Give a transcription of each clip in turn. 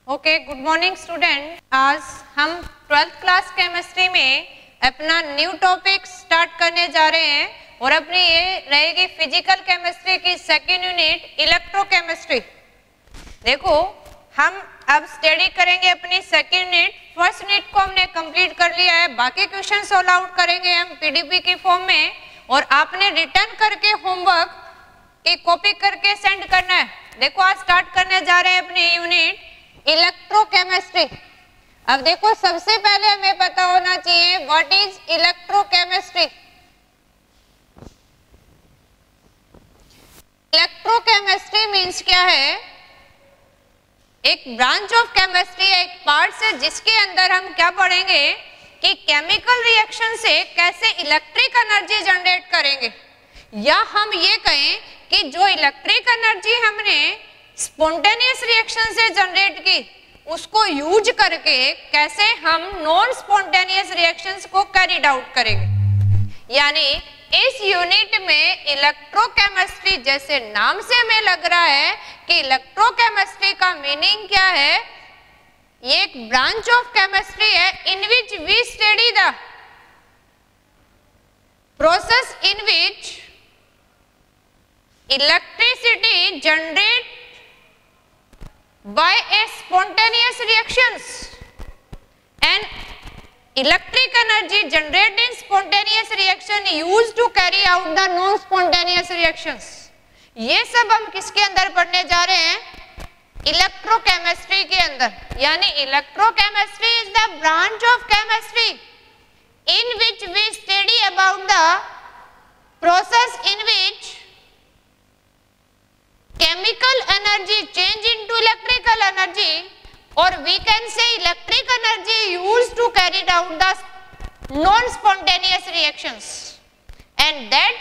Okay, good morning student. आज हम 12th class chemistry में अपना न्यू टॉपिक स्टार्ट करने जा रहे हैं और अपनी ये रहेगी फिजिकल केमिस्ट्री की सेकेंड यूनिट इलेक्ट्रोकेमिस्ट्री। देखो, हम अब स्टडी करेंगे अपनी सेकेंड यूनिट। फर्स्ट यूनिट को हमने कंप्लीट कर लिया है, बाकी क्वेश्चन सॉल्व आउट करेंगे हम पीडीपी की फॉर्म में और आपने रिटर्न करके होमवर्क की कॉपी करके सेंड करना है। देखो, आज स्टार्ट करने जा रहे हैं अपनी यूनिट इलेक्ट्रोकेमिस्ट्री। अब देखो, सबसे पहले हमें पता होना चाहिए what is electrochemistry. Electrochemistry means क्या है? एक ब्रांच ऑफ केमिस्ट्री है, एक पार्ट है जिसके अंदर हम क्या पढ़ेंगे कि केमिकल रिएक्शन से कैसे इलेक्ट्रिक एनर्जी जनरेट करेंगे, या हम ये कहें कि जो इलेक्ट्रिक एनर्जी हमने स्पॉन्टेनियस रिएक्शन से जनरेट की उसको यूज करके कैसे हम नॉन स्पॉन्टेनियस रिएक्शंस को कैरिड आउट करेंगे। यानी इस यूनिट में इलेक्ट्रोकेमिस्ट्री, जैसे नाम से हमें लग रहा है कि इलेक्ट्रोकेमिस्ट्री का मीनिंग क्या है, ये एक ब्रांच ऑफ केमिस्ट्री है in which we study the process in which electricity generate by a spontaneous reactions and electric energy generated in spontaneous reaction used to carry out the non spontaneous reactions। ये सब हम किसके अंदर पढ़ने जा रहे हैं? इलेक्ट्रोकेमिस्ट्री के अंदर। यानी electrochemistry is the branch of chemistry in which we study about the process in which chemical energy change into electrical energy, or we can say electric energy used to carry out the non-spontaneous reactions, and that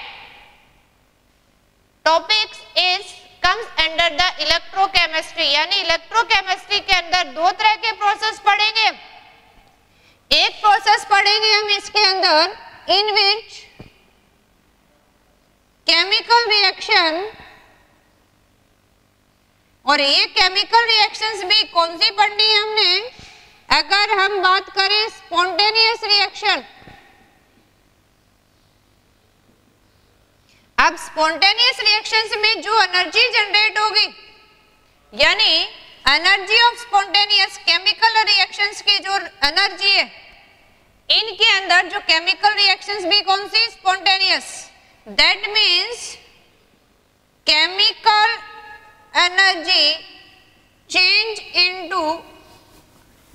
topic is comes under the electrochemistry। यानी electrochemistry के अंदर दो तरह के process पढ़ेंगे। एक process पढ़ेंगे हम इसके अंदर in which chemical reaction, और ये केमिकल रिएक्शंस भी कौन सी पढ़नी है हमने? अगर हम बात करें स्पॉन्टेनियस रिएक्शन, अब स्पॉन्टेनियस रिएक्शंस में जो एनर्जी जनरेट होगी, यानी energy of spontaneous chemical reactions की जो एनर्जी है, इनके अंदर जो केमिकल रिएक्शंस भी कौन सी? Spontaneous. That means chemical energy change into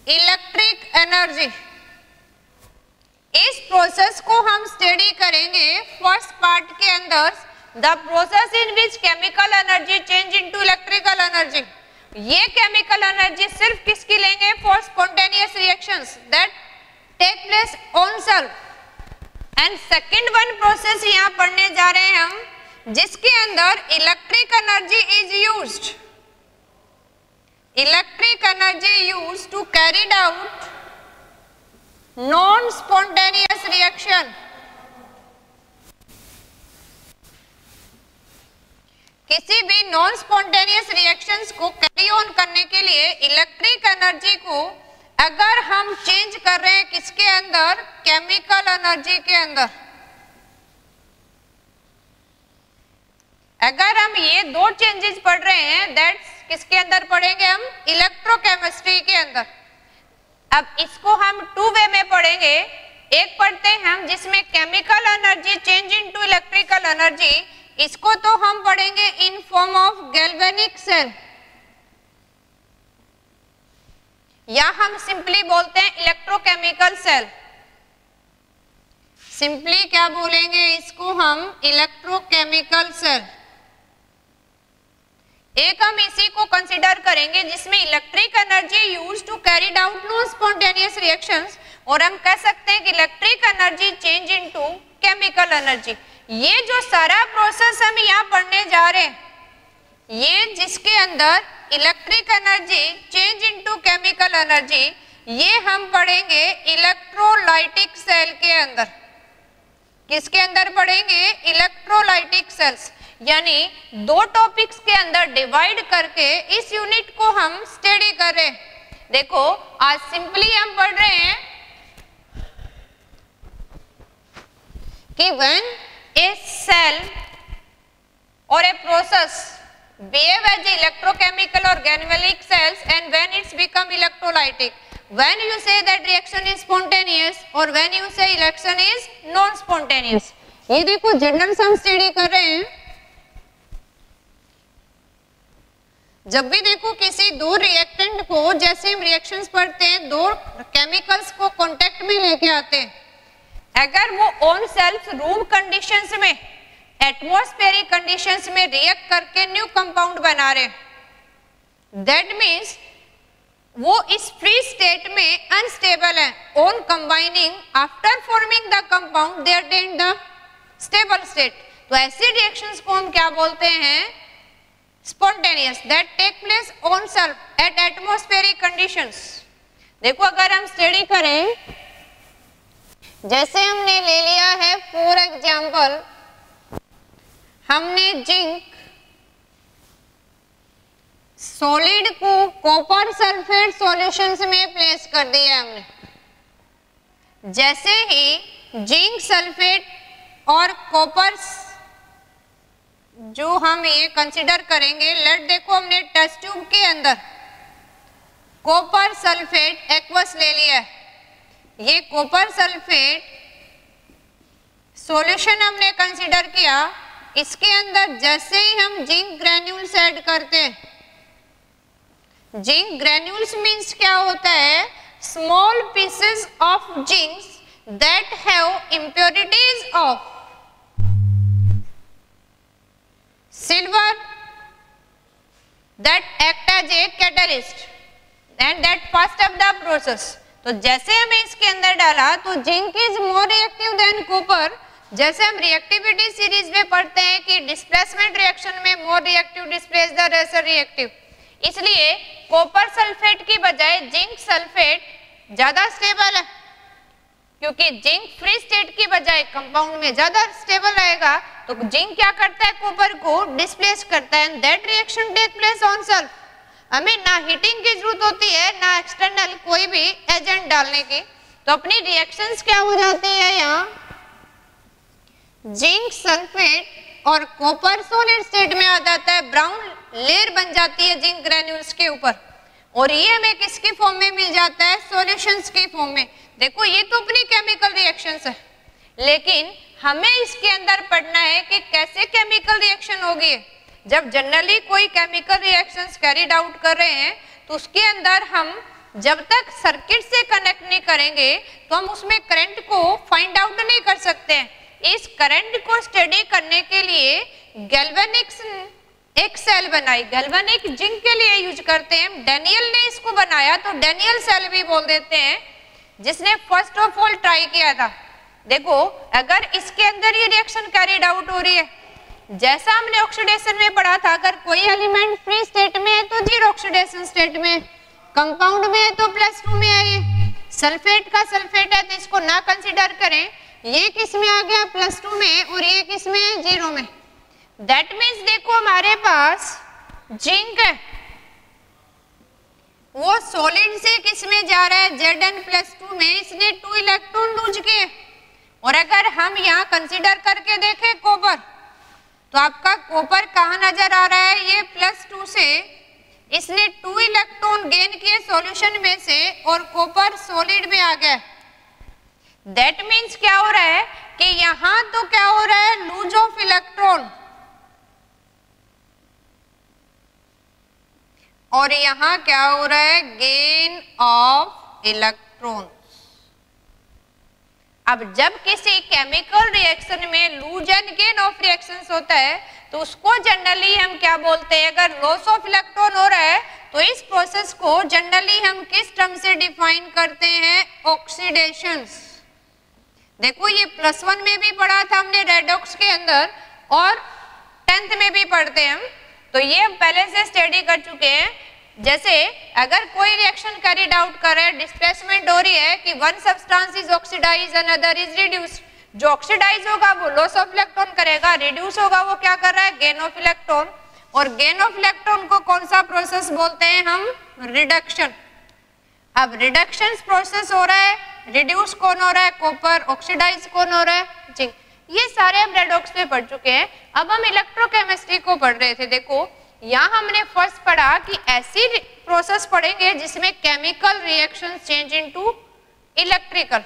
electric energy. इस प्रोसेस को हम स्टडी करेंगे फर्स्ट पार्ट के अंदर, the process in which chemical energy change into electrical energy. ये केमिकल एनर्जी सिर्फ किसकी लेंगे? For spontaneous reactions that take place on self. And second one process यहाँ पढ़ने जा रहे हैं हम, जिसके अंदर electric energy is used, electric energy used to carried out non spontaneous reaction. किसी भी नॉन स्पॉन्टेनियस रिएक्शंस को कैरी ऑन करने के लिए इलेक्ट्रिक एनर्जी को अगर हम चेंज कर रहे हैं किसके अंदर? केमिकल एनर्जी के अंदर। अगर हम ये दो चेंजेस पढ़ रहे हैं, दैट्स किसके अंदर पढ़ेंगे हम? इलेक्ट्रोकेमिस्ट्री के अंदर। अब इसको हम टू वे में पढ़ेंगे। एक पढ़ते हैं हम जिसमें chemical energy change into electrical energy, इसको तो हम पढ़ेंगे in form of galvanic cell, या हम सिंपली बोलते हैं इलेक्ट्रोकेमिकल सेल। सिंपली क्या बोलेंगे इसको हम? Electrochemical cell. एक हम इसी को कंसीडर करेंगे जिसमें electric energy used to carried out non spontaneous reactions, और हम कह सकते हैं कि electric energy change into chemical energy. ये जो सारा प्रोसेस हम यहाँ पढ़ने जा रहे हैं, ये जिसके अंदर electric energy change into chemical energy, ये हम पढ़ेंगे इलेक्ट्रोलाइटिक सेल के अंदर। किसके अंदर पढ़ेंगे? Electrolytic cells. यानी दो टॉपिक्स के अंदर डिवाइड करके इस यूनिट को हम स्टडी कर रहे हैं। देखो आज सिंपली हम पढ़ रहे हैं कि when a cell or a process behave as electrochemical or galvanic cells and when it's become electrolytic, when you say that reaction is spontaneous or when you say reaction is non spontaneous. ये देखो general सम study कर रहे हैं, जब भी देखो किसी दो रिएक्टेंट को, जैसे हम रिएक्शंस पढ़ते हैं, दो केमिकल्स को कांटेक्ट में लेके आते हैं, अगर वो ऑन सेल्फ रूम कंडीशंस में, एटमॉस्फेरिक कंडीशंस में रिएक्ट करके न्यू कंपाउंड बना रहे, दैट मीन्स वो इस फ्री स्टेट में अनस्टेबल है. On combining after forming the compound they attain the stable state. तो ऐसे रिएक्शंस को हम क्या बोलते हैं? Spontaneous, that take place on self at atmospheric conditions. देखो अगर हम स्टडी करें, जैसे हमने ले लिया है फॉर एग्जांपल, हमने जिंक सॉलिड को कॉपर सल्फेट सॉल्यूशंस में प्लेस कर दिया हमने. जैसे ही जिंक सल्फेट और कॉपर जो हम ये कंसीडर करेंगे, लेट देखो हमने टेस्ट ट्यूब के अंदर कॉपर सल्फेट एक्वस ले लिया है. ये कॉपर सल्फेट सॉल्यूशन हमने कंसीडर किया, इसके अंदर जैसे ही हम जिंक ग्रैन्यूल्स ऐड करते हैं, जिंक ग्रैन्यूल्स मींस क्या होता है? Small pieces of zincs that have impurities of silver that act as a catalyst and that fast up the process. तो जैसे हमें इसके अंदर डाला तो zinc is more reactive than copper. जैसे हम रिएक्टिविटी सीरीज में पढ़ते हैं कि डिस्प्लेसमेंट रिएक्शन में more reactive displace the lesser reactive, इसलिए कॉपर सल्फेट की बजाय जिंक सल्फेट ज्यादा स्टेबल है, क्योंकि जिंक फ्री स्टेट की बजाय कंपाउंड में ज्यादा स्टेबल रहेगा. तो जिंक क्या करता है? कॉपर को डिस्प्लेस करता है, and that reaction take place on self. हमें ना हीटिंग की जरूरत होती है ना एक्सटर्नल कोई भी एजेंट डालने की. तो अपनी रिएक्शंस क्या हो जाती है? यहाँ जिंक सल्फेट और कॉपर सॉलिड स्टेट में आ जाता है, ब्राउन लेयर बन जाती है जिंक ग्रैन्यूल्स के ऊपर, और ये हमें किसकी फॉर्म में मिल जाता है? सॉल्यूशंस की फॉर्म में. देखो ये तो अपनी केमिकल रिएक्शंस है, लेकिन हमें इसके अंदर पढ़ना है कि कैसे केमिकल रिएक्शन होगी. जब जनरली कोई केमिकल रिएक्शंस कैरीड आउट कर रहे हैं तो उसके अंदर हम जब तक सर्किट से कनेक्ट नहीं करेंगे तो हम उसमें करंट को फाइंड आउट नहीं कर सकते हैं. इस करंट को स्टडी करने के लिए गैल्वेनिक्स एक सेल बनाई, गैल्वेनिक जिंक के लिए यूज करते हैं. डेनियल ने इसको बनाया तो डेनियल सेल भी बोल देते हैं, जिसने फर्स्ट ऑफ ऑल ट्राई किया था. देखो अगर इसके अंदर ये रिएक्शन कैरीड आउट हो रही है, जैसा हमने ऑक्सीडेशन में पढ़ा था, अगर कोई एलिमेंट फ्री स्टेट में है तो जीरो ऑक्सीडेशन स्टेट में, कंपाउंड में है तो +2 में है. ये सल्फेट का सल्फेट है तो इसको ना कंसीडर करें. ये किस में आ गया? +2 में, और ये किस में है? 0 में. दैट मीन्स देखो हमारे पास जिंक है, वो सॉलिड से किस में जा रहा है? Zn+2 में, इसने 2 इलेक्ट्रॉन लूज किए. और अगर हम यहाँ कंसीडर करके देखें कॉपर, तो आपका कॉपर कहाँ नजर आ रहा है? ये +2 से इसने 2 इलेक्ट्रॉन गेन किए सॉल्यूशन में से, और कॉपर सॉलिड में आ गया. दैट मीन्स क्या हो रहा है कि यहाँ तो क्या हो रहा है? लूज ऑफ इलेक्ट्रॉन, और यहाँ क्या हो रहा है? Gain of electron. अब जब किसी केमिकल रिएक्शन में lose and gain of reactions होता है तो उसको जनरली हम क्या बोलते हैं? अगर लॉस ऑफ इलेक्ट्रॉन हो रहा है तो इस प्रोसेस को जनरली हम किस टर्म से डिफाइन करते हैं? ऑक्सीडेशंस. देखो ये +1 में भी पढ़ा था हमने रेडॉक्स के अंदर, और 10th में भी पढ़ते हैं हम, तो ये हम पहले से स्टडी कर चुके हैं. जैसे अगर कोई रिएक्शन कैरीड आउट कर रहा है, डिस्प्लेसमेंट हो रही है कि one substance is oxidise another is reduce. जो ऑक्सीडाइज होगा वो लॉस ऑफ इलेक्ट्रॉन करेगा, रिड्यूस होगा वो क्या कर रहा है? Gain of electron. और गेन ऑफ इलेक्ट्रॉन को कौन सा प्रोसेस बोलते हैं हम? रिडक्शन. अब रिडक्शन प्रोसेस हो रहा है, रिड्यूस कौन हो रहा है, कॉपर, ऑक्सीडाइज कौन हो रहा है, जिंक। ये सारे हम रेडॉक्स में पढ़ चुके हैं। अब हम इलेक्ट्रोकेमिस्ट्री को पढ़ रहे थे। देखो यहाँ हमने फर्स्ट पढ़ा कि ऐसी प्रोसेस पढ़ेंगे जिसमें chemical reaction change into electrical.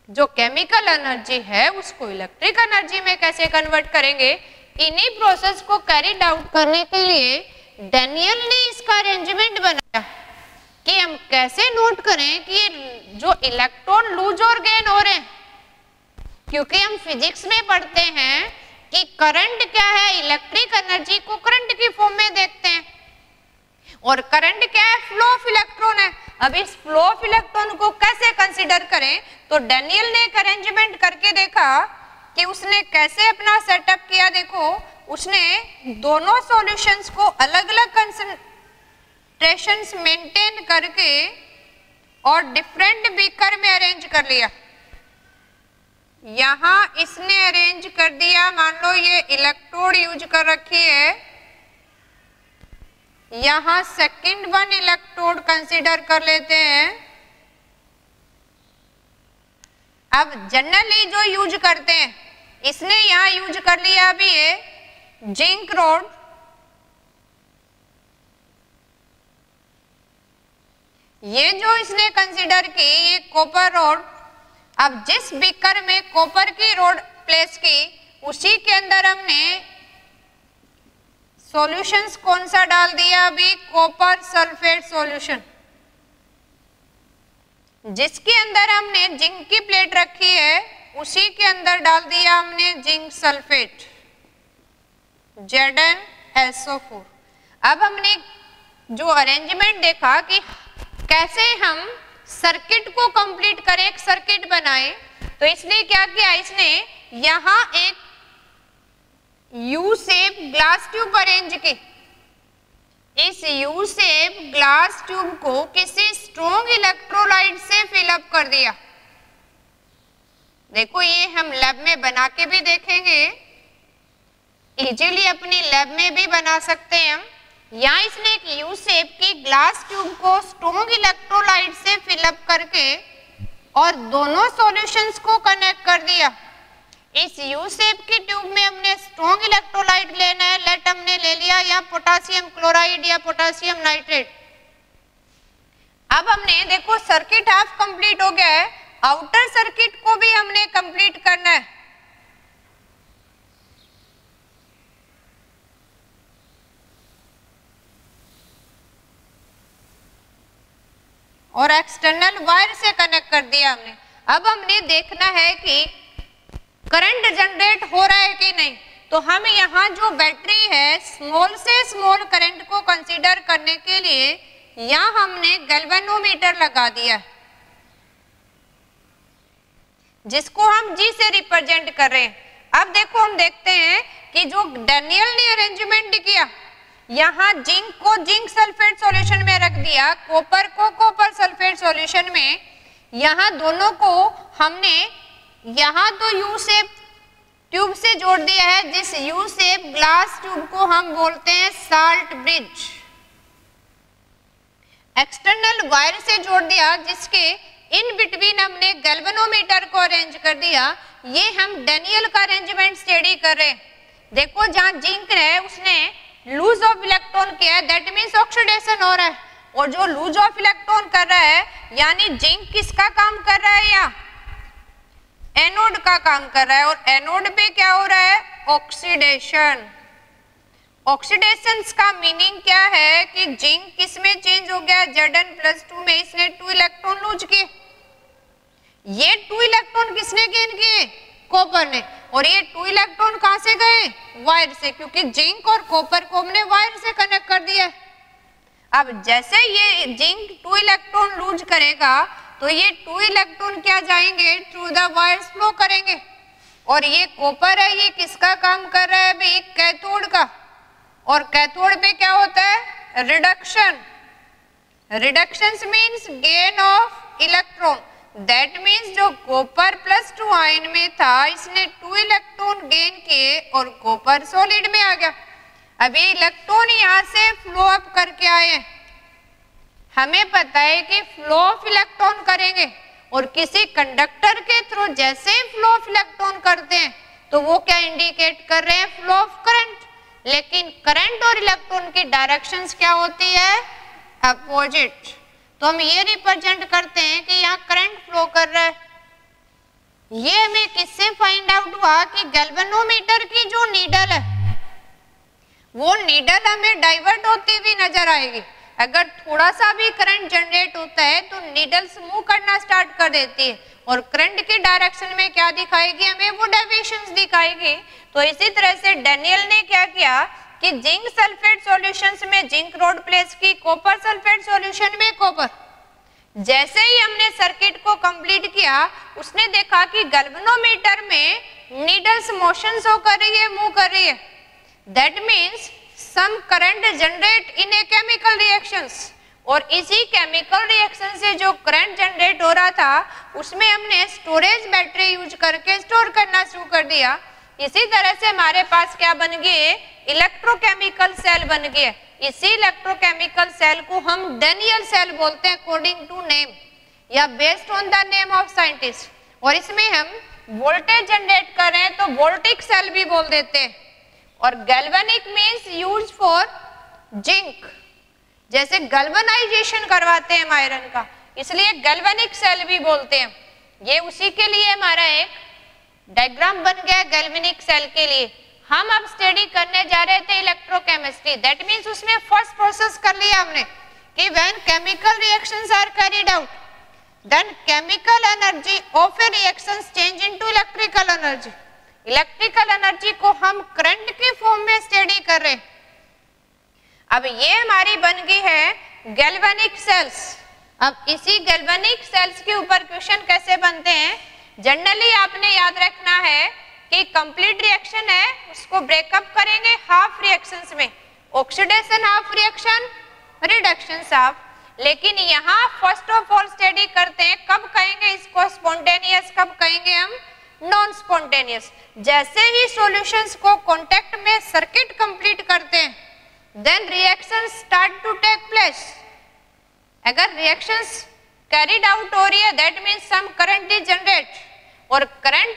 जो केमिकल एनर्जी है उसको इलेक्ट्रिक एनर्जी में कैसे कन्वर्ट करेंगे, इन्हीं प्रोसेस को कैरिड आउट करने के लिए डैनियल ने इसका अरेंजमेंट बनाया कि हम कैसे नोट करें कि जो इलेक्ट्रॉन लूज और गेन हो रहे हैं, क्योंकि हम फिजिक्स में पढ़ते हैं कि करंट क्या है, इलेक्ट्रिक एनर्जी को करंट की फॉर्म में देखते हैं, और करंट क्या है, फ्लो ऑफ इलेक्ट्रॉन है। अब इस फ्लो ऑफ इलेक्ट्रॉन को कैसे कंसीडर करें, तो डैनियल ने एक अरेंजमेंट करके देखा कि उसने कैसे अपना सेटअप किया। देखो उसने दोनों सॉल्यूशंस को अलग अलग कंसंट्रेशंस मेंटेन करके और डिफरेंट बीकर में अरेंज कर लिया। यहां इसने अरेंज कर दिया, मान लो ये इलेक्ट्रोड यूज कर रखी है, यहां सेकंड वन इलेक्ट्रोड कंसीडर कर लेते हैं। अब जनरली जो यूज करते हैं, इसने यहां यूज कर लिया अभी ये जिंक रोड, ये जो इसने कंसीडर की ये कॉपर रोड। अब जिस बीकर में कॉपर की रोड प्लेस की उसी के अंदर हमने सॉल्यूशंस कौन सा डाल दिया, अभी कॉपर सल्फेट सॉल्यूशन। जिसके अंदर हमने जिंक की प्लेट रखी है उसी के अंदर डाल दिया हमने जिंक सल्फेट ZnSO4। अब हमने जो अरेंजमेंट देखा कि कैसे हम सर्किट को कंप्लीट करें, एक सर्किट बनाए, तो इसलिए क्या किया, इसने यहां एक U shape glass tube arrange की। इस यू शेप ग्लास ट्यूब को किसी स्ट्रॉन्ग इलेक्ट्रोलाइट से फिलअप कर दिया। देखो ये हम लैब में बना के भी देखेंगे, इजीली अपनी लैब में भी बना सकते हैं हम। यहाँ इसने एक यू शेप की ग्लास ट्यूब को स्ट्रॉन्ग इलेक्ट्रोलाइट से फिलअप करके और दोनों सॉल्यूशंस को कनेक्ट कर दिया। इस यू शेप की ट्यूब में हमने स्ट्रॉन्ग इलेक्ट्रोलाइट लेना है, लेट हमने ले लिया या पोटासियम क्लोराइड या पोटासियम नाइट्रेट। अब हमने देखो सर्किट हाफ कंप्लीट हो गया है, आउटर सर्किट को भी हमने कंप्लीट करना है। और एक्सटर्नल वायर से कनेक्ट कर दिया हमने। अब हमने देखना है कि करंट जनरेट हो रहा है कि नहीं, तो हम यहाँ जो बैटरी है स्मॉल से स्मॉल करंट को कंसीडर करने के लिए यहाँ हमने गैल्वेनोमीटर लगा दिया, जिसको हम G से रिप्रेजेंट कर रहे हैं। अब देखो हम देखते हैं कि जो डैनियल ने अरेंजमेंट किया, यहाँ जिंक को जिंक सल्फेट सॉल्यूशन में रख दिया, कॉपर को कॉपर सल्फेट सॉल्यूशन में। यहाँ दोनों को हमने यहाँ तो यू शेप ट्यूब से जोड़ दिया है, जिस यू शेप ग्लास ट्यूब को हम बोलते हैं साल्ट ब्रिज। एक्सटर्नल वायर से जोड़ दिया, जिसके इन बिटवीन हमने गैल्वेनोमीटर को अरेंज कर दिया। ये हम डैनियल का अरेंजमेंट स्टडी कर रहे हैं। देखो जहाँ जिंक है उसने लूज ऑफ इलेक्ट्रॉन किया है, दैट मीन्स ऑक्सीडेशन हो रहा है, और जो लूज ऑफ इलेक्ट्रॉन कर रहा है यानी जिंक किसका काम कर रहा है, या एनोड का काम कर रहा है। और एनोड पे क्या हो रहा है, ऑक्सीडेशन। ऑक्सीडेशन का मीनिंग क्या है कि जिंक किस में चेंज हो गया, Zn+2 में, इसने 2 इलेक्ट्रॉन लूज किए। ये 2 इलेक्ट्रॉन किसने गेन किए, कॉपर ने। और ये 2 इलेक्ट्रॉन कहां से गए, वायर से, क्योंकि जिंक और कॉपर को हमने वायर से कनेक्ट कर दिया। अब जैसे ये जिंक 2 इलेक्ट्रॉन लूज करेगा तो ये 2 इलेक्ट्रॉन क्या जाएंगे, थ्रू द वायर्स फ्लो करेंगे। और ये कॉपर है, ये किसका काम कर रहा है अभी, कैथोड का। और कैथोड पे क्या होता है, reduction. Reduction means gain of electron. That means जो कॉपर +2 आयन में था, इसने 2 इलेक्ट्रॉन गेन किए और कॉपर सॉलिड में आ गया। अब ये इलेक्ट्रॉन यहाँ से फ्लो अप करके आए, हमें पता है कि फ्लो ऑफ इलेक्ट्रॉन करेंगे और किसी कंडक्टर के थ्रू जैसे ही फ्लो ऑफ इलेक्ट्रॉन करते हैं तो वो क्या इंडिकेट कर रहे हैं, फ्लो ऑफ करंट। लेकिन करंट और इलेक्ट्रॉन की डायरेक्शंस क्या होती है, अपोजिट। तो हम ये रिप्रेजेंट करते हैं कि यहाँ करंट फ्लो कर रहा है। ये हमें किससे फाइंड आउट हुआ कि गैल्वेनोमीटर की जो नीडल है वो नीडल हमें डाइवर्ट होती हुई नजर आएगी। अगर थोड़ा सा भी करंट जनरेट होता है तो नीडल्स मूव करना स्टार्ट कर देती है और करंट की डायरेक्शन में क्या दिखाएगी, हमें वो डेविएशंस दिखाएगी। तो इसी तरह से डैनियल ने क्या किया कि जिंक सल्फेट सॉल्यूशंस में जिंक रोड प्लेस की, कॉपर सल्फेट सॉल्यूशन में कॉपर। जैसे ही हमने सर्किट को कंप्लीट किया उसने देखा कि गैल्वेनोमीटर में नीडल्स मोशन शो कर रही है, मूव कर रही है। That means some current generate in a chemical reactions. और इसी केमिकल रिएक्शन से जो करंट जनरेट हो रहा था उसमें हमने स्टोरेज बैटरी यूज करके स्टोर करना शुरू कर दिया। इसी तरह से हमारे पास क्या बन गए, इलेक्ट्रोकेमिकल सेल बन गए। इसी इलेक्ट्रोकेमिकल सेल को हम डैनियल सेल बोलते हैं अकॉर्डिंग टू नेम या based on the name of scientist. और इसमें हम वोल्टेज जनरेट कर रहे हैं तो वोल्टिक सेल भी बोल देते हैं। और galvanic means use for zinc, जैसे गैल्वेनाइजेशन करवाते हैं आयरन का, इसलिए गैल्वेनिक सेल भी बोलते हैं। ये उसी के लिए हमारा एक डायग्राम बन गया गैल्वेनिक सेल के लिए। हम अब स्टडी करने जा रहे थे इलेक्ट्रोकेमिस्ट्री। दैट मींस उसमें फर्स्ट प्रोसेस कर लिया हमने कि when chemical reactions are carried out then chemical energy of a reactions change into electrical energy. Electrical energy को हम करंट के फॉर्म में स्टडी कर रहे हैं। अब ये हमारी बन गई है गैल्वेनिक सेल्स। अब इसी गैल्वेनिक सेल्स के ऊपर क्वेश्चन कैसे बनते हैं, जनरली आपने याद रखना है कि कंप्लीट रिएक्शन है उसको ब्रेकअप करेंगे हाफ रिएक्शंस में, oxidation half reaction, reduction half. लेकिन यहाँ फर्स्ट ऑफ ऑल स्टडी करते हैं कब कहेंगे इसको स्पॉन्टेनियस, कब कहेंगे हम नॉन स्पॉन्टेनियस। जैसे ही सॉल्यूशंस को कांटेक्ट में सर्किट कंप्लीट करते हैं then reaction start to take place. अगर रिएक्शंस कैरिड आउट हो रही है that means some current is generate. और करंट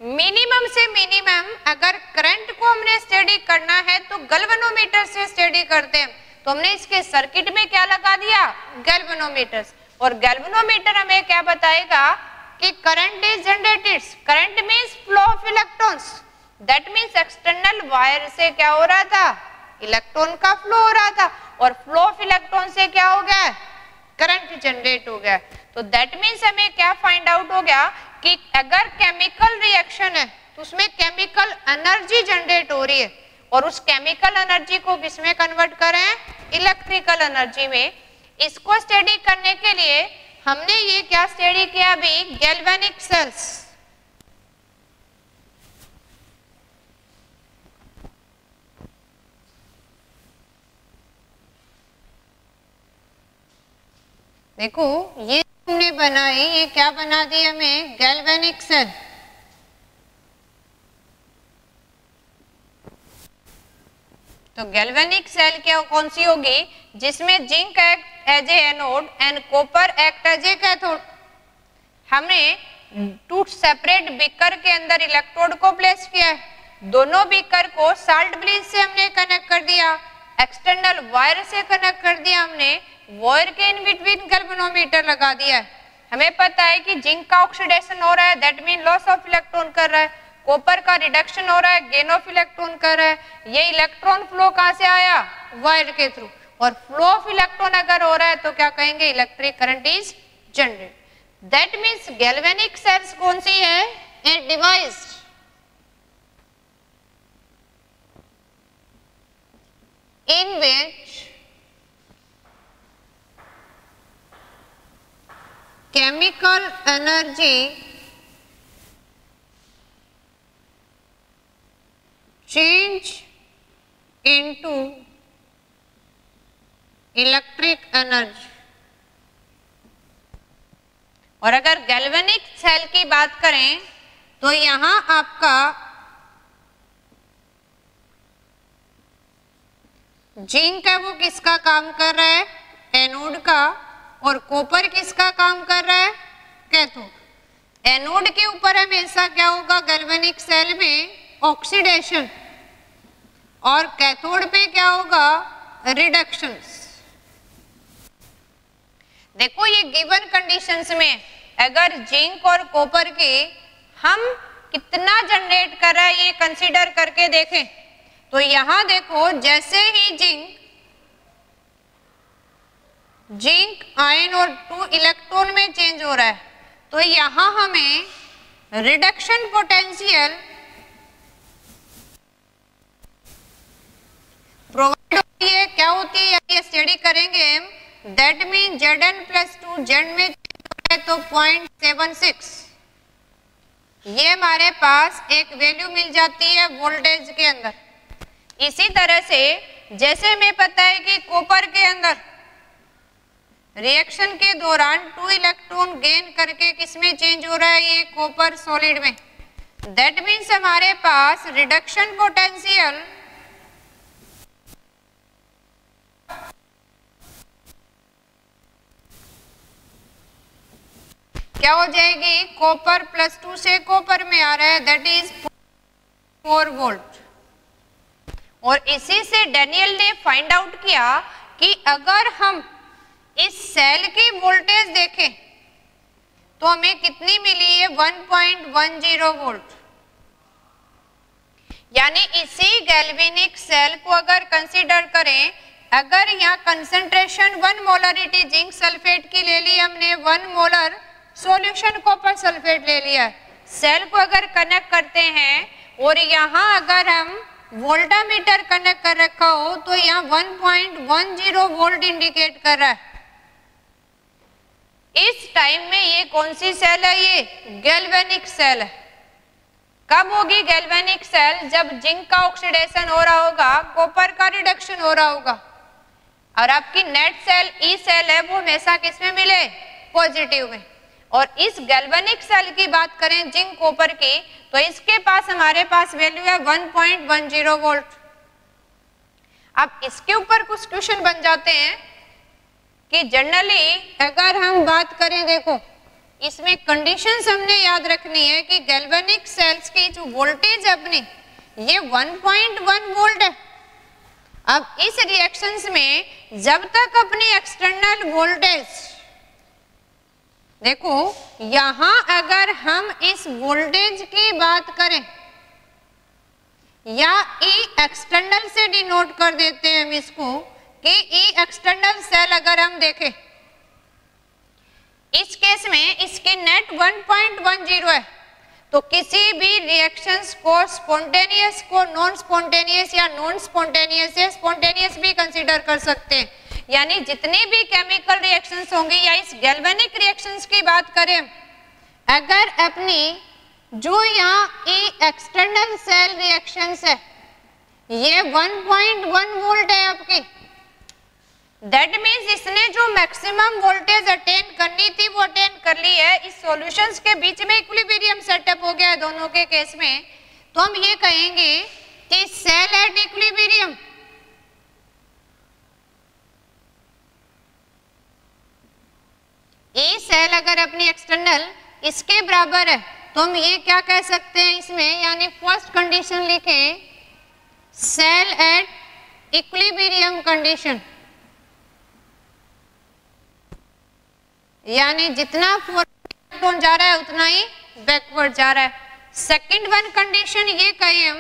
मिनिमम से मिनिमम अगर करंट को हमने स्टडी करना है तो गैल्वेनोमीटर से स्टडी करते हैं। तो हमने इसके सर्किट में क्या लगा दिया, गैल्वेनोमीटर्स। और गैल्वेनोमीटर हमें क्या बताएगा कि current is generated. Current means flow of electrons, that means external wire से क्या हो रहा था, इलेक्ट्रॉन का फ्लो हो रहा था। और फ्लो ऑफ इलेक्ट्रॉन से क्या हो गया, करंट जनरेट हो गया। तो दैट मींस हमें क्या फाइंड आउट हो गया कि अगर केमिकल रिएक्शन है तो उसमें केमिकल एनर्जी जनरेट हो रही है और उस केमिकल एनर्जी को किसमें कन्वर्ट करें, इलेक्ट्रिकल एनर्जी में। इसको स्टडी करने के लिए हमने ये क्या स्टडी किया अभी, गैल्वेनिक सेल्स। देखो ये हमने बनाई, ये क्या बना दी हमें, गैल्वेनिक सेल। तो गैल्वेनिक सेल क्या कौन सी होगी, जिसमें zinc act as a anode and copper act as a cathode. हमने टू सेपरेट बीकर के अंदर इलेक्ट्रोड को प्लेस किया है, दोनों बीकर को साल्ट ब्लीच से हमने कनेक्ट कर दिया, एक्सटर्नल वायर से कनेक्ट कर दिया हमने, वायर के इन बिटवीन गैल्वेनोमीटर लगा दिया है। हमें पता है कि जिंक का ऑक्सीडेशन हो रहा है that mean loss of electron कर रहा है, कॉपर का रिडक्शन हो रहा है, गेन ऑफ इलेक्ट्रॉन कर रहा है। ये इलेक्ट्रॉन फ्लो कहां से आया, वायर के थ्रू। और फ्लो ऑफ इलेक्ट्रॉन अगर हो रहा है तो क्या कहेंगे, electric current is generate. That means galvanic cells कौन सी है, a device in which chemical energy change into electric energy। और अगर गैल्वेनिक सेल की बात करें तो यहां आपका जिंक है वो किसका काम कर रहा है, एनोड का और कॉपर किसका काम कर रहा है? कैथोड। एनोड के ऊपर हमेशा क्या होगा गैल्वेनिक सेल में? ऑक्सीडेशन। और कैथोड पे क्या होगा? रिडक्शंस। देखो ये गिवन कंडीशंस में अगर जिंक और कॉपर के हम कितना जनरेट कर रहा है ये कंसीडर करके देखें तो यहां देखो जैसे ही जिंक आयन और 2 इलेक्ट्रॉन में चेंज हो रहा है तो यहां हमें रिडक्शन पोटेंशियल प्रोवाइड होती है। क्या होती है ये स्टडी करेंगे हम। दैट मीन Zn+2 जेड में तो 0.76 ये हमारे पास एक वैल्यू मिल जाती है वोल्टेज के अंदर। इसी तरह से जैसे हमें पता है कि कॉपर के अंदर रिएक्शन के दौरान 2 इलेक्ट्रॉन गेन करके किसमें चेंज हो रहा है? ये कॉपर सॉलिड में। दैट मीन्स हमारे पास रिडक्शन पोटेंशियल क्या हो जाएगी? कॉपर +2 से कॉपर में आ रहा है दैट इज 4 वोल्ट। और इसी से डैनियल ने फाइंड आउट किया कि अगर हम इस सेल की वोल्टेज देखें तो हमें कितनी मिली है? 1.10 वोल्ट। यानी इसी गैल्वेनिक सेल को अगर कंसीडर करें, अगर यहाँ कंसंट्रेशन 1 मोलरिटी जिंक सल्फेट की ले ली हमने, 1 मोलर सॉल्यूशन कॉपर सल्फेट ले लिया। सेल को अगर कनेक्ट करते हैं और यहाँ अगर हम वोल्टामीटर कनेक्ट कर रखा हो तो यहाँ 1.10 वोल्ट इंडिकेट कर रहा है। इस टाइम में ये कौन सी सेल है? ये गैल्वेनिक सेल है। कब होगी गैल्वेनिक सेल? जब जिंक का ऑक्सीडेशन हो रहा होगा, कॉपर का रिडक्शन हो रहा होगा और आपकी नेट सेल ई सेल है वो हमेशा किसमें मिले? पॉजिटिव में। और इस गैल्वेनिक सेल की बात करें जिंक कॉपर की तो इसके पास हमारे पास वैल्यू है 1.10 वोल्ट। अब इसके ऊपर कुछ क्वेश्चन बन जाते हैं कि जनरली अगर हम बात करें, देखो इसमें कंडीशंस हमने याद रखनी है कि गैल्वेनिक सेल्स की जो वोल्टेज अपनी ये 1.1 वोल्ट है। अब इस रिएक्शंस में जब तक अपनी एक्सटर्नल वोल्टेज देखो यहां अगर हम इस वोल्टेज की बात करें या ई एक्सटर्नल से डिनोट कर देते हैं हम इसको कि ई एक्सटर्नल सेल अगर हम देखें इस केस में इसकी नेट 1.10 है तो किसी भी रिएक्शंस को स्पॉन्टेनियस को नॉन स्पॉन्टेनियस या नॉन स्पॉन्टेनियस से स्पॉन्टेनियस भी कंसीडर कर सकते हैं। यानी जितनी भी केमिकल रिएक्शंस होंगी या इस गैल्वेनिक रिएक्शंस की बात करें, अगर अपनी जो यहाँ ई एक्सटर्नल सेल रिएक्शंस है ये 1.1 वोल्ट है आपकी, दैट मीन्स इसने जो मैक्सिमम वोल्टेज अटेन करनी थी वो अटेन कर ली है। इस सॉल्यूशंस के बीच में इक्विलिब्रियम सेटअप हो गया है दोनों के केस में, तो हम ये कहेंगे कि cell at equilibrium a cell अगर अपनी एक्सटर्नल इसके बराबर है तो हम ये क्या कह सकते हैं इसमें, यानी फर्स्ट कंडीशन लिखें सेल एट इक्विलिब्रियम कंडीशन, यानी जितना फॉरवर्ड जा रहा है उतना ही बैकवर्ड जा रहा है। सेकंड वन कंडीशन ये कहें हम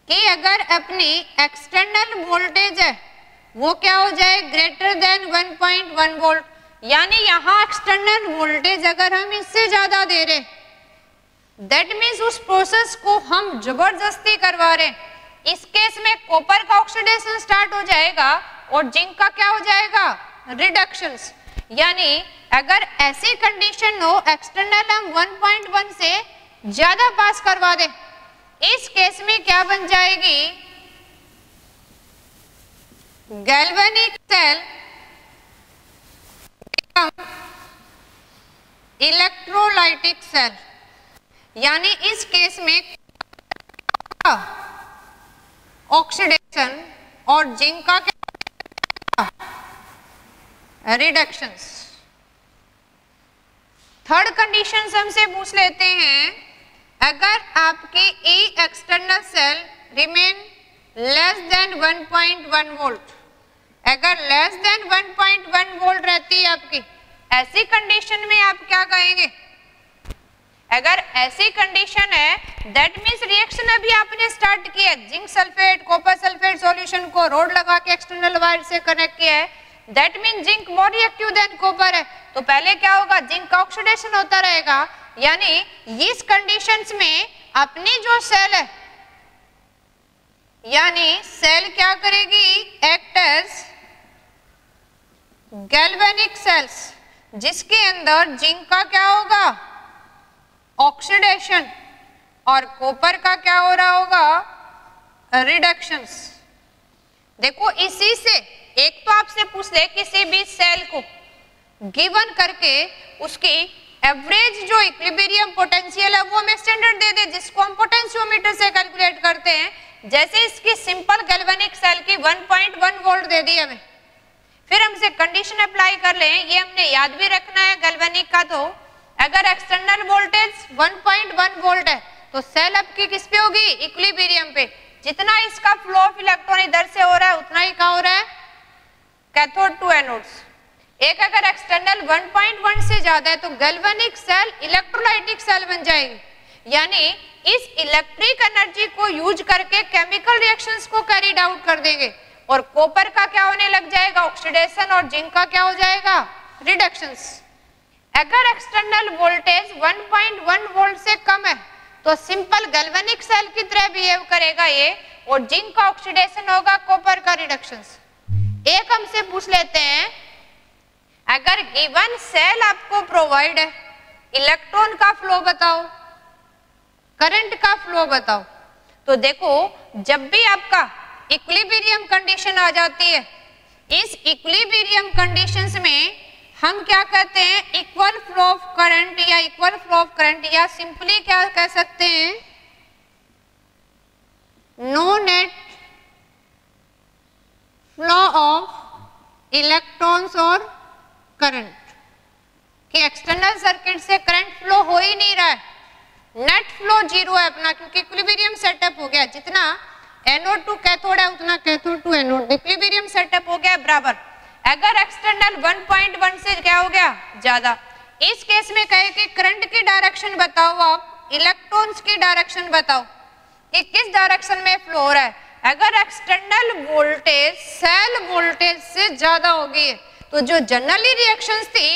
कि अगर अपनी एक्सटर्नल वोल्टेज है वो क्या हो जाए ग्रेटर देन 1.1 वोल्ट, यानी यहाँ एक्सटर्नल वोल्टेज अगर हम इससे ज्यादा दे रहे दैट मीन्स उस प्रोसेस को हम जबरदस्ती करवा रहे। इस केस में कॉपर का ऑक्सीडेशन स्टार्ट हो जाएगा और जिंक का क्या हो जाएगा रिडक्शंस। यानी अगर ऐसी कंडीशन हो एक्सटर्नल हम 1.1 से ज्यादा पास करवा दे, इस केस में क्या बन जाएगी गैल्वेनिक सेल इलेक्ट्रोलाइटिक सेल, यानी इस केस में ऑक्सीडेशन और जिंक का क्या रिडक्शंस। थर्ड कंडीशन हमसे पूछ लेते हैं, अगर आपकी E external cell remain less than 1.1 volt, अगर लेस देन 1.1 वोल्ट रहती है आपकी, ऐसी कंडीशन में आप क्या कहेंगे? अगर ऐसी कंडीशन है, दैट मीन्स रिएक्शन अभी आपने स्टार्ट किया, zinc sulphate copper sulphate solution को रोड लगा के एक्सटर्नल वायर से कनेक्ट किया है, that mean zinc more reactive than copper है, तो पहले क्या होगा? जिंक का ऑक्सीडेशन होता रहेगा। यानी इस कंडीशंस में अपनी जो सेल है, यानी सेल क्या करेगी? एक्ट एज गैल्वेनिक सेल्स, जिसके अंदर जिंक का क्या होगा? ऑक्सीडेशन, और कॉपर का क्या हो रहा होगा? रिडक्शंस। देखो इसी से एक तो आपसे पूछ ले किसी भी सेल को गिवन करके उसकी एवरेज जो इक्विलिब्रियम पोटेंशियल है वो हमें स्टैंडर्ड दे दे, जिसको हम पोटेंशियोमीटर से कैलकुलेट करते हैं। जैसे इसकी सिंपल गैल्वेनिक सेल की 1.1 वोल्ट दे दी हमें, फिर हमसे कंडीशन अप्लाई कर लें, ये हमने याद भी रखना है गैल्वेनिक का। तो अगर एक्सटर्नल वोल्टेज 1.1 वोल्ट है तो सेल आपकी किस पे होगी? इक्विलिब्रियम पे। जितना इसका फ्लो ऑफ इलेक्ट्रॉन इधर से हो रहा है उतना ही कहाँ हो रहा है? Cathode to anodes. एक अगर एक्सटर्नल 1.1 से ज्यादा है तो गैल्वेनिक सेल इलेक्ट्रोलाइटिक सेल बन जाएगी, यानी इस इलेक्ट्रिक एनर्जी को यूज करके केमिकल रिएक्शंस को कैरीड आउट कर देंगे, और कॉपर का क्या होने लग जाएगा? ऑक्सीडेशन, और जिंक का क्या हो जाएगा? रिडक्शंस। अगर एक्सटर्नल वोल्टेज 1.1 वोल्ट से कम है तो सिंपल गैल्वेनिक सेल की तरह बिहेव करेगा ये, और जिंक का ऑक्सीडेशन होगा, कॉपर का रिडक्शंस। एक हमसे पूछ लेते हैं, अगर गिवन सेल आपको प्रोवाइड है, इलेक्ट्रॉन का फ्लो बताओ, करंट का फ्लो बताओ। तो देखो जब भी आपका इक्विलिब्रियम कंडीशन आ जाती है, इस इक्विलिब्रियम कंडीशंस में हम क्या कहते हैं? इक्वल फ्लो ऑफ करंट, या इक्वल फ्लो ऑफ करंट, या सिंपली क्या कह सकते हैं? No net flow of electrons और करंट, कि एक्सटर्नल सर्किट से करंट फ्लो हो ही नहीं रहा है, नेट फ्लो जीरो है अपना, क्योंकि इक्विलिब्रियम सेटअप हो गया। जितना एनोड टू कैथोड है उतना cathode to anode, equilibrium setup हो गया बराबर। अगर एक्सटर्नल 1.1 से क्या हो गया? ज्यादा, इस केस में कहे कि करंट की डायरेक्शन बताओ, आप इलेक्ट्रॉन्स की डायरेक्शन बताओ कि किस डायरेक्शन में फ्लो हो रहा है। अगर एक्सटर्नल वोल्टेज सेल वोल्टेज से ज्यादा होगी तो जो जनरली रिएक्शंस थी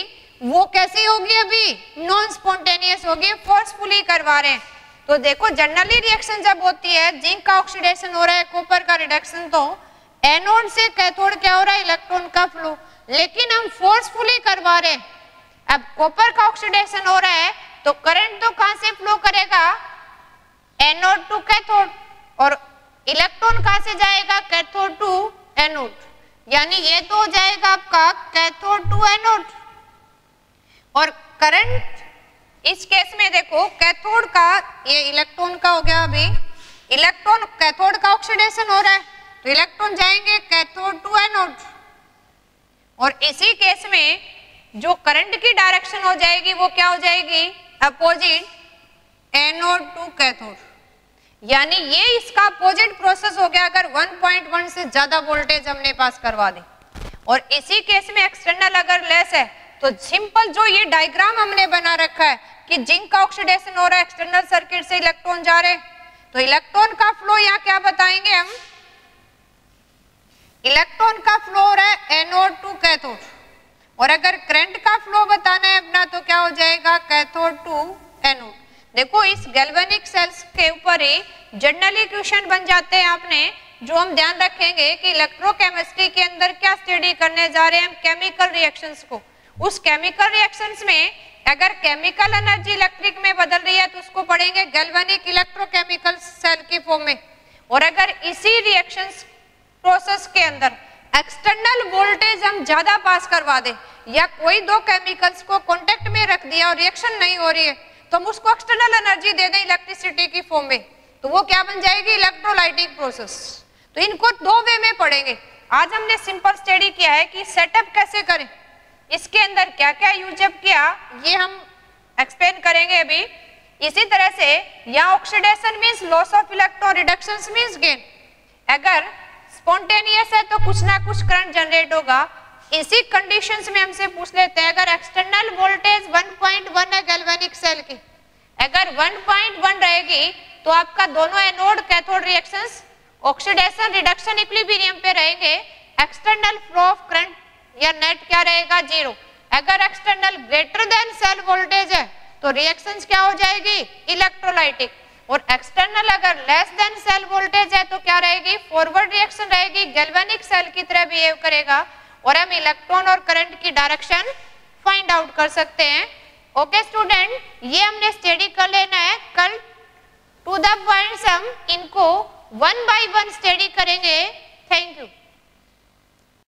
वो कैसी होगी? अभी नॉन स्पॉन्टेनियस होगी, फोर्सफुली करवा रहे हैं। तो देखो जनरली रिएक्शन जब होती है, जिंक का ऑक्सीडेशन हो रहा है, कॉपर का रिडक्शन, तो एनोड से कैथोड क्या हो रहा है? इलेक्ट्रॉन का फ्लो। लेकिन हम फोर्सफुली करवा रहे हैं, अब कॉपर का ऑक्सीडेशन हो रहा है तो करंट तो कहां से फ्लो करेगा? एनोड टू कैथोड, और इलेक्ट्रॉन कहां से जाएगा? कैथोड टू एनोड, यानी ये तो हो जाएगा आपका कैथोड टू एनोड। और करंट इस केस में देखो कैथोड का, ये इलेक्ट्रॉन का हो गया, अभी इलेक्ट्रॉन कैथोड का ऑक्सीडेशन हो रहा है तो इलेक्ट्रॉन जाएंगे कैथोड टू एनोड, और इसी केस में जो करंट की डायरेक्शन हो जाएगी वो क्या हो जाएगी? Opposite, anode to cathode. यानी ये इसका अपोजिट प्रोसेस हो गया अगर 1.1 से ज्यादा वोल्टेज हमने पास करवा दी। और इसी केस में एक्सटर्नल अगर लेस है तो सिंपल जो ये डायग्राम हमने बना रखा है कि जिंक का ऑक्सीडेशन हो रहा है, एक्सटर्नल सर्किट से इलेक्ट्रॉन जा रहे हैं, तो इलेक्ट्रॉन का फ्लो यहाँ क्या बताएंगे हम? इलेक्ट्रॉन का फ्लो हो रहा है एनोड टू कैथोड, और अगर करंट का फ्लो बताना है अपना तो क्या हो जाएगा? Cathode to anode. देखो इस गैल्वेनिक सेल्स के ऊपर ही जनरली क्वेश्चन बन जाते हैं आपने, जो हम ध्यान रखेंगे कि इलेक्ट्रोकेमिस्ट्री के अंदर क्या स्टडी करने जा रहे हैं हम? केमिकल रिएक्शंस को। उस केमिकल रिएक्शंस में अगर केमिकल एनर्जी इलेक्ट्रिक में बदल रही है तो उसको पढ़ेंगे गैल्वेनिक इलेक्ट्रोकेमिकल सेल की फॉर्म में। और अगर इसी रिएक्शंस प्रोसेस के अंदर एक्सटर्नल वोल्टेज हम ज्यादा पास करवा दे, या कोई दो केमिकल्स को कांटेक्ट में रख दिया और रिएक्शन नहीं हो रही है तो हम उसको एक्सटर्नल एनर्जी दे दें इलेक्ट्रिसिटी की फॉर्म में, तो वो क्या बन जाएगी? Electrolytic process. तो इनको दो वे में पढ़ेंगे। आज हमने सिंपल स्टडी किया है कि सेटअप कैसे करें, इसके अंदर क्या क्या यूजअप किया ये हम एक्सप्लेन करेंगे अभी। इसी तरह से यहाँ oxidation means loss of electron, reduction means gain. अगर स्पॉन्टेनियस है तो कुछ ना कुछ करंट जनरेट होगा। इसी कंडीशंस में हमसे पूछ लेते हैं अगर एक्सटर्नल वोल्टेज 1.1 है गैल्वेनिक सेल की, अगर 1.1 रहेगी तो आपका दोनों anode cathode reactions oxidation reduction equilibrium पे रहेंगे। एक्सटर्नल फ्लो ऑफ करंट या नेट क्या रहेगा, 0। अगर external greater than cell voltage है तो रिएक्शंस क्या हो जाएगी, इलेक्ट्रोलाइटिक। और एक्सटर्नल अगर लेस देन सेल वोल्टेज है तो क्या रहेगी, फॉरवर्ड रिएक्शन रहेगी, गैल्वेनिक सेल की तरह बिहेव करेगा और हम इलेक्ट्रॉन और करंट की डायरेक्शन फाइंड आउट कर सकते हैं। ओके स्टूडेंट, ये हमने स्टडी कर लेना है। कल टू द पॉइंट्स हम इनको 1 by 1 स्टडी करेंगे। Thank you.